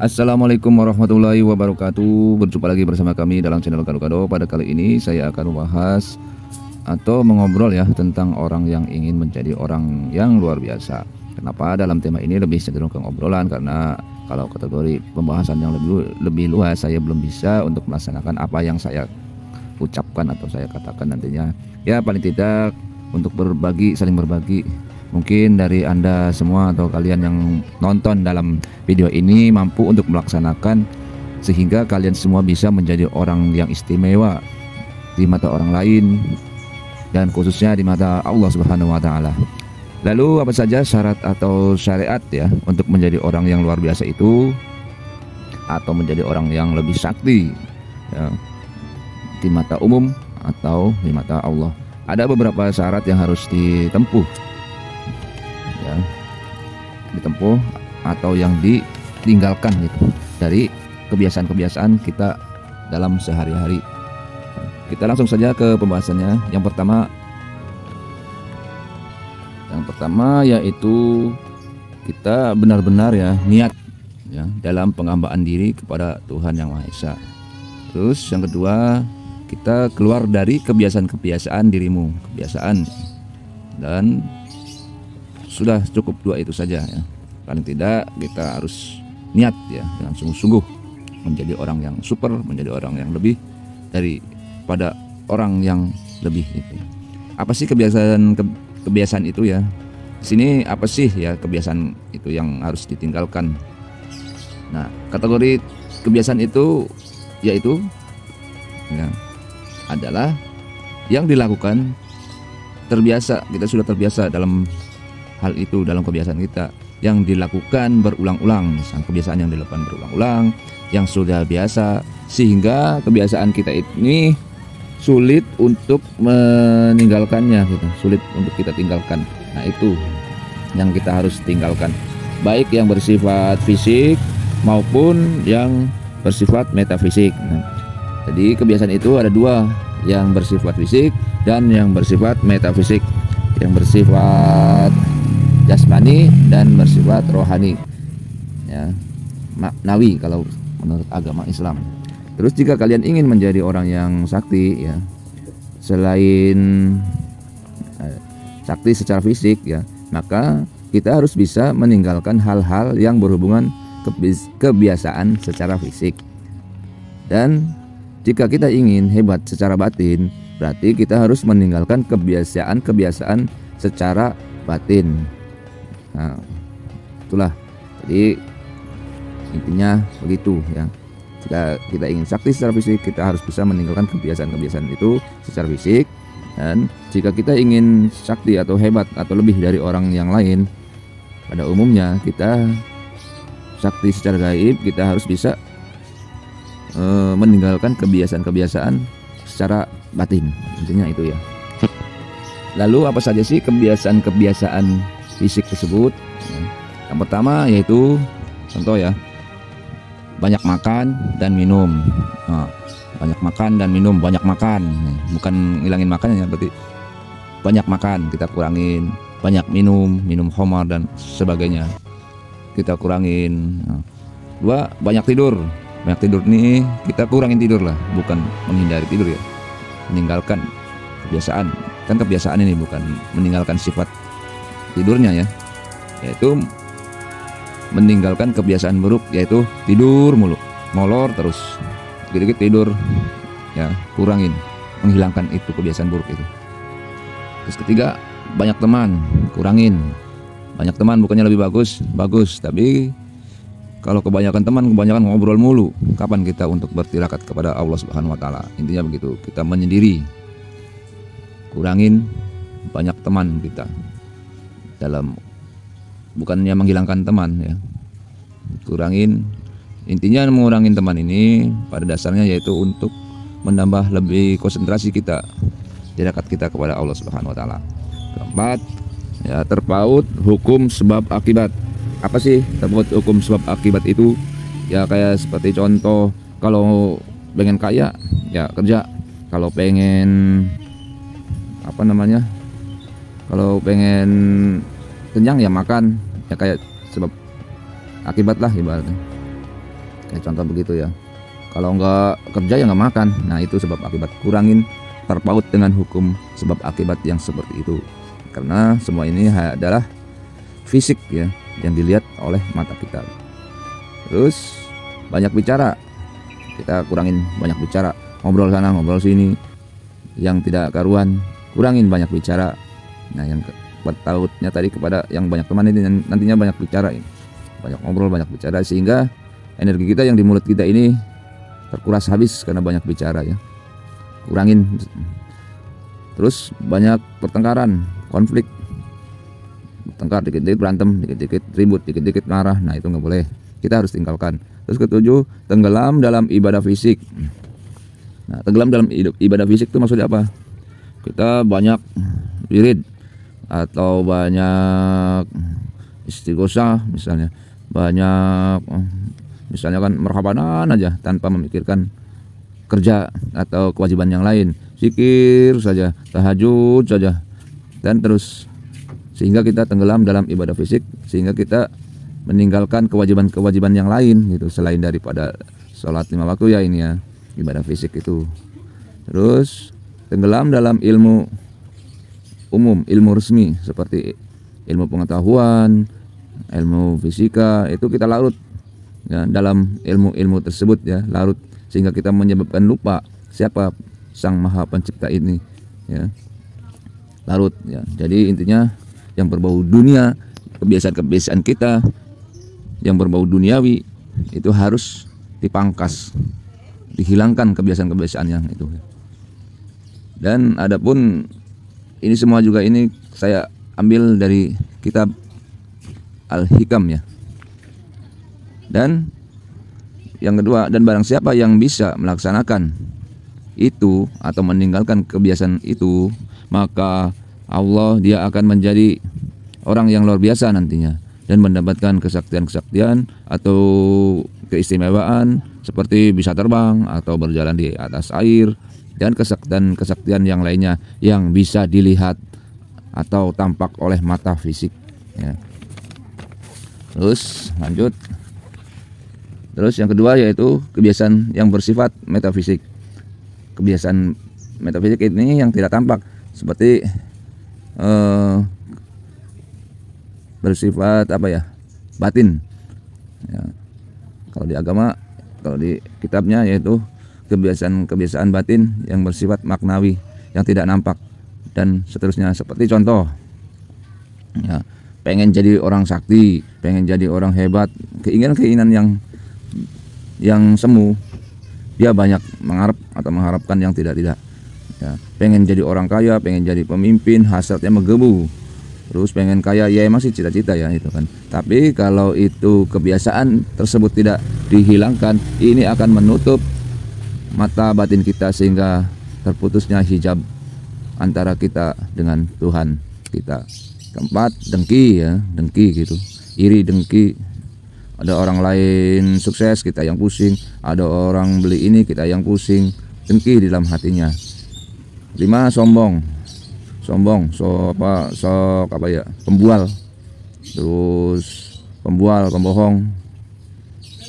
Assalamualaikum warahmatullahi wabarakatuh. Berjumpa lagi bersama kami dalam channel Gado-Gado. Pada kali ini saya akan membahas atau mengobrol ya tentang orang yang ingin menjadi orang yang luar biasa. Kenapa dalam tema ini lebih cenderung ke ngobrolan? Karena kalau kategori pembahasan yang lebih luas saya belum bisa untuk melaksanakan apa yang saya ucapkan atau saya katakan nantinya. Ya paling tidak untuk berbagi, saling berbagi. Mungkin dari Anda semua atau kalian yang nonton dalam video ini mampu untuk melaksanakan sehingga kalian semua bisa menjadi orang yang istimewa di mata orang lain dan khususnya di mata Allah Subhanahu wa taala. Lalu apa saja syarat atau syariat ya untuk menjadi orang yang luar biasa itu atau menjadi orang yang lebih sakti ya, di mata umum atau di mata Allah? Ada beberapa syarat yang harus ditempuh ya, ditempuh atau yang ditinggalkan gitu dari kebiasaan-kebiasaan kita dalam sehari-hari. Kita langsung saja ke pembahasannya. Yang pertama yaitu kita benar-benar ya niat ya dalam penghambaan diri kepada Tuhan Yang Maha Esa. Terus yang kedua, kita keluar dari kebiasaan-kebiasaan dirimu, kebiasaan, dan sudah cukup dua itu saja ya. Paling tidak kita harus niat ya dengan sungguh-sungguh menjadi orang yang super, menjadi orang yang lebih daripada orang yang lebih itu. Apa sih kebiasaan itu ya? Di sini apa sih ya kebiasaan itu yang harus ditinggalkan? Nah, kategori kebiasaan itu yaitu ya, adalah yang dilakukan terbiasa, kita sudah terbiasa dalam hal itu, dalam kebiasaan kita yang dilakukan berulang-ulang. Misalnya kebiasaan yang dilakukan berulang-ulang yang sudah biasa sehingga kebiasaan kita ini sulit untuk meninggalkannya gitu, sulit untuk kita tinggalkan. Nah, itu yang kita harus tinggalkan, baik yang bersifat fisik maupun yang bersifat metafisik. Nah, jadi kebiasaan itu ada dua, yang bersifat fisik dan yang bersifat metafisik. Yang bersifat jasmani dan bersifat rohani ya, maknawi kalau menurut agama Islam. Terus jika kalian ingin menjadi orang yang sakti ya, selain sakti secara fisik ya, maka kita harus bisa meninggalkan hal-hal yang berhubungan kebiasaan secara fisik. Dan jika kita ingin hebat secara batin, berarti kita harus meninggalkan kebiasaan-kebiasaan secara batin. Nah, itulah. Jadi intinya begitu ya. Jika kita ingin sakti secara fisik, kita harus bisa meninggalkan kebiasaan-kebiasaan itu secara fisik. Dan jika kita ingin sakti atau hebat atau lebih dari orang yang lain, pada umumnya kita sakti secara gaib, kita harus bisa meninggalkan kebiasaan-kebiasaan secara batin. Intinya itu ya. Lalu apa saja sih kebiasaan-kebiasaan fisik tersebut? Yang pertama yaitu contoh ya, banyak makan dan minum. Nah, banyak makan dan minum, banyak makan bukan ngilangin makannya, berarti banyak makan kita kurangin, banyak minum khamar dan sebagainya kita kurangin. Nah, dua, banyak tidur nih kita kurangin tidur lah, bukan menghindari tidur ya, meninggalkan kebiasaan. Kan kebiasaan ini bukan meninggalkan sifat tidurnya ya, yaitu meninggalkan kebiasaan buruk, yaitu tidur mulu, molor terus, dikit-dikit tidur ya, kurangin, menghilangkan itu kebiasaan buruk itu. Terus ketiga, banyak teman, kurangin. Banyak teman bukannya lebih bagus, tapi kalau kebanyakan teman, kebanyakan ngobrol mulu, kapan kita untuk bertirakat kepada Allah Subhanahu wa taala? Intinya begitu, kita menyendiri. Kurangin banyak teman kita, dalam bukannya menghilangkan teman ya, kurangin. Intinya mengurangin teman ini pada dasarnya yaitu untuk menambah lebih konsentrasi kita, tirakat kita kepada Allah Subhanahu wa taala. Keempat ya, terpaut hukum sebab akibat. Apa sih terpaut hukum sebab akibat itu? Ya kayak seperti contoh, kalau pengen kaya ya kerja, kalau pengen kalau pengen kenyang ya makan, ya kayak sebab akibat lah ibaratnya. Kayak contoh begitu ya. Kalau nggak kerja ya nggak makan. Nah itu sebab akibat. Kurangin terpaut dengan hukum sebab akibat yang seperti itu. Karena semua ini adalah fisik ya, yang dilihat oleh mata kita. Terus banyak bicara. Kita kurangin banyak bicara. Ngobrol sana, ngobrol sini. Yang tidak karuan, kurangin banyak bicara. Nah yang bertautnya tadi kepada yang banyak teman ini nantinya banyak bicara. Banyak ngobrol, banyak bicara, sehingga energi kita yang di mulut kita ini terkuras habis karena banyak bicara ya. Kurangin. Terus banyak pertengkaran, konflik, bertengkar dikit-dikit, berantem dikit-dikit, ribut dikit-dikit, marah. Nah itu nggak boleh, kita harus tinggalkan. Terus ketujuh, tenggelam dalam ibadah fisik. Nah tenggelam dalam ibadah fisik itu maksudnya apa? Kita banyak wirid atau banyak istighosah misalnya, banyak misalnya kan merhabanan aja tanpa memikirkan kerja atau kewajiban yang lain, zikir saja, tahajud saja, dan terus, sehingga kita tenggelam dalam ibadah fisik, sehingga kita meninggalkan kewajiban-kewajiban yang lain gitu selain daripada sholat 5 waktu ya, ini ya ibadah fisik itu. Terus tenggelam dalam ilmu umum, ilmu resmi seperti ilmu pengetahuan, ilmu fisika, itu kita larut ya, dalam ilmu-ilmu tersebut ya, larut, sehingga kita menyebabkan lupa siapa Sang Maha Pencipta ini ya, larut ya. Jadi intinya yang berbau dunia, kebiasaan-kebiasaan kita yang berbau duniawi itu harus dipangkas, dihilangkan kebiasaan-kebiasaan yang itu. Dan adapun ini semua juga ini saya ambil dari kitab Al-Hikam ya. Dan yang kedua, dan barang siapa yang bisa melaksanakan itu atau meninggalkan kebiasaan itu, maka Allah dia akan menjadi orang yang luar biasa nantinya dan mendapatkan kesaktian-kesaktian atau keistimewaan seperti bisa terbang atau berjalan di atas air, dan kesaktian-kesaktian yang lainnya yang bisa dilihat atau tampak oleh mata fisik ya. Terus lanjut. Terus yang kedua yaitu kebiasaan yang bersifat metafisik. Kebiasaan metafisik ini yang tidak tampak seperti bersifat apa ya, batin ya. Kalau di agama, kalau di kitabnya yaitu kebiasaan batin yang bersifat maknawi, yang tidak nampak, dan seterusnya. Seperti contoh ya, pengen jadi orang sakti, pengen jadi orang hebat, keinginan yang semu, dia banyak mengharapkan yang tidak ya. Pengen jadi orang kaya, pengen jadi pemimpin, hasratnya menggebu. Terus pengen kaya, ya emang sih cita-cita ya itu kan. Tapi kalau itu kebiasaan tersebut tidak dihilangkan, ini akan menutup mata batin kita sehingga terputusnya hijab antara kita dengan Tuhan kita. Keempat, dengki ya, dengki gitu, iri, dengki. Ada orang lain sukses, kita yang pusing. Ada orang beli ini, kita yang pusing. Dengki di dalam hatinya. 5, sombong, pembual. Terus pembual, pembohong.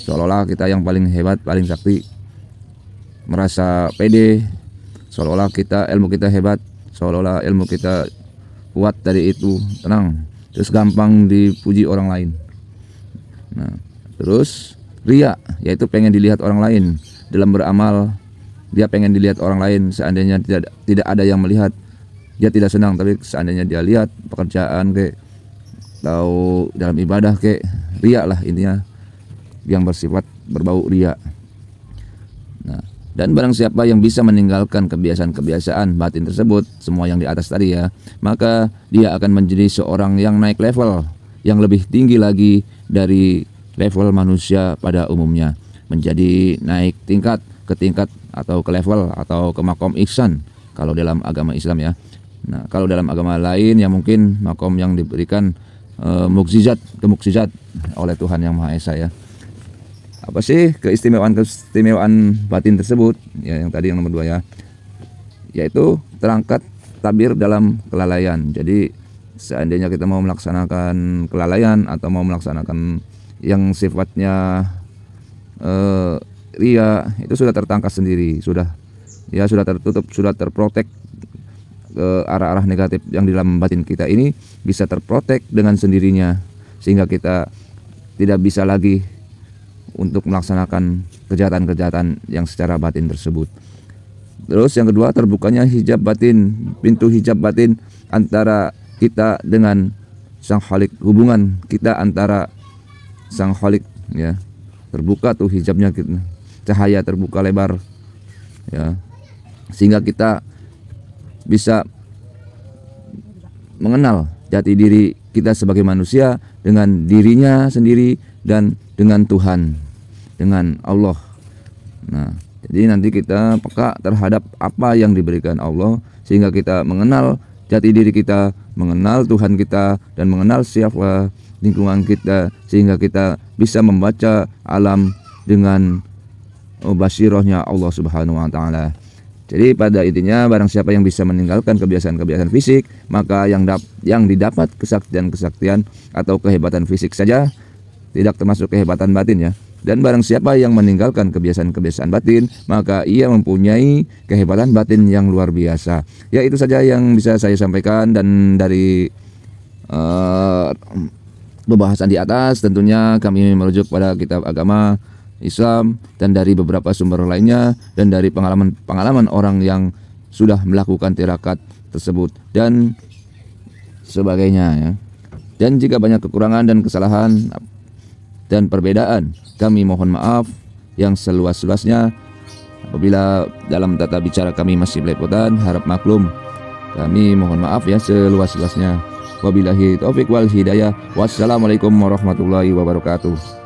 Seolah-olah kita yang paling hebat, paling sakti. Merasa pede, seolah-olah ilmu kita hebat, seolah-olah ilmu kita kuat dari itu, tenang. Terus gampang dipuji orang lain. Nah, terus riya, yaitu pengen dilihat orang lain dalam beramal. Dia pengen dilihat orang lain, seandainya tidak ada yang melihat, dia tidak senang. Tapi seandainya dia lihat pekerjaan kayak atau dalam ibadah kayak, riya lah intinya, yang bersifat berbau riya. Nah, dan barang siapa yang bisa meninggalkan kebiasaan-kebiasaan batin tersebut, semua yang di atas tadi ya, maka dia akan menjadi seorang yang naik level, yang lebih tinggi lagi dari level manusia pada umumnya, menjadi naik tingkat ke tingkat atau ke level atau ke makom ihsan kalau dalam agama Islam ya. Nah, kalau dalam agama lain ya mungkin makom yang diberikan mukjizat oleh Tuhan Yang Maha Esa ya. Apa sih keistimewaan batin tersebut ya, yang tadi yang nomor 2 ya, yaitu terangkat tabir dalam kelalaian. Jadi seandainya kita mau melaksanakan kelalaian atau mau melaksanakan yang sifatnya ria, itu sudah tertangkas sendiri, sudah tertutup, sudah terprotek. Arah-arah negatif yang di dalam batin kita ini bisa terprotek dengan sendirinya, sehingga kita tidak bisa lagi untuk melaksanakan kejahatan-kejahatan yang secara batin tersebut. Terus yang kedua, terbukanya hijab batin, pintu hijab batin antara kita dengan Sang Khalik, hubungan kita antara Sang Khalik, ya, terbuka tuh hijabnya, cahaya terbuka lebar, ya, sehingga kita bisa mengenal jati diri kita sebagai manusia dengan dirinya sendiri dan dengan Tuhan, dengan Allah. Nah, jadi nanti kita peka terhadap apa yang diberikan Allah, sehingga kita mengenal jati diri kita, mengenal Tuhan kita, dan mengenal siapa lingkungan kita, sehingga kita bisa membaca alam dengan basirohnya Allah Subhanahu wa Ta'ala. Jadi pada intinya, barang siapa yang bisa meninggalkan kebiasaan-kebiasaan fisik, maka yang didapat kesaktian-kesaktian atau kehebatan fisik saja, tidak termasuk kehebatan batin, ya. Dan barang siapa yang meninggalkan kebiasaan-kebiasaan batin, maka ia mempunyai kehebatan batin yang luar biasa. Ya, itu saja yang bisa saya sampaikan, dan dari pembahasan di atas tentunya kami merujuk pada kitab agama Islam dan dari beberapa sumber lainnya, dan dari pengalaman orang yang sudah melakukan tirakat tersebut dan sebagainya, ya. Dan jika banyak kekurangan dan kesalahan dan perbedaan, kami mohon maaf yang seluas-luasnya. Apabila dalam tata bicara kami masih belepotan, harap maklum. Kami mohon maaf ya seluas-luasnya. Wabillahi taufik wal hidayah. Wassalamualaikum warahmatullahi wabarakatuh.